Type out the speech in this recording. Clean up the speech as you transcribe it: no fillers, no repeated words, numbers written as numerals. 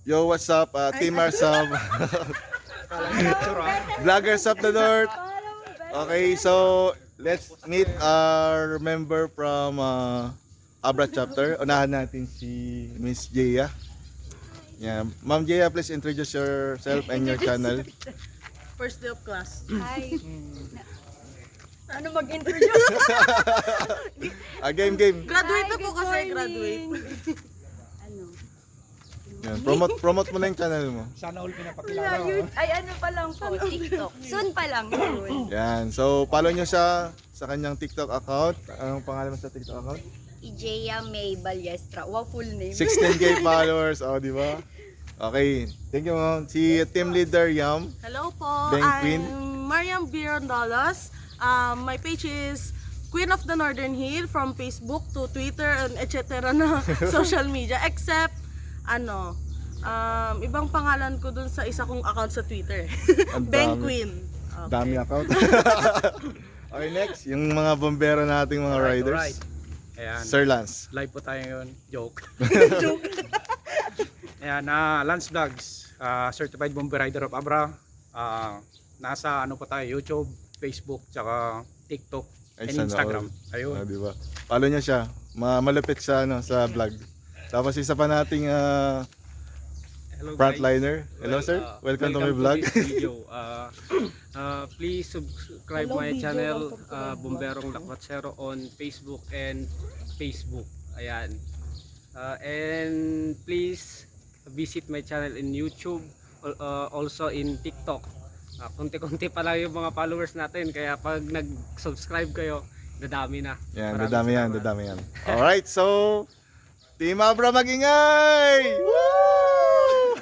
Yo, what's up? Team Arsab. Vloggers of the North. Okay, so let's meet our member from Abra chapter. Unahan natin si Miss Jaya. Yeah, Ma'am Jaya, please introduce yourself and your channel. First day of class. Hi. Ano mag-introduce? Game. Graduate Hi, na po good kasi, morning. graduate. Ano? Yan, promote mo na yung channel mo. Sana all Wala, pinapakilala. ay ano pa lang po, TikTok. Soon pa lang, soon. Yan, so follow nyo siya sa kanyang TikTok account. Anong pangalan mo sa TikTok account? Ijea May Ballestra. Wow, full name. 16k followers, oh, di ba? Okay, thank you ma'am. Si team leader Yam. Hello po, Bang I'm Queen. Mariam Birondalas. My page is Queen of the Northern Hill from Facebook to Twitter and etc. na social media. Except, ibang pangalan ko dun sa isa kong account sa Twitter. Ang Bang dami. Queen. Okay. Dami account. Okay, next, yung mga bombero nating mga riders. Alright. Ayan, Sir Lance. live po tayo ngayon. Joke. Ayan, Lance Vlogs, Certified Bomber Rider of Abra. Nasa po tayo, YouTube, Facebook, tsaka TikTok, Ay, and sana Instagram. all. Ayun. Di ba? Follow niya siya. Malupit siya sa vlog. Tapos isa pa nating Hello guys. frontliner. Hello sir, welcome to my vlog. this video. Please subscribe my channel, Bomberong Lakwatsero on Facebook and Facebook. Ayan. And please visit my channel in YouTube, also in TikTok. Konti-konti pa lang yung mga followers natin, kaya pag nag-subscribe kayo, dadami na. Yan, Maraming dadami salamat. yan. Alright, so Team Abra magingay! Woo!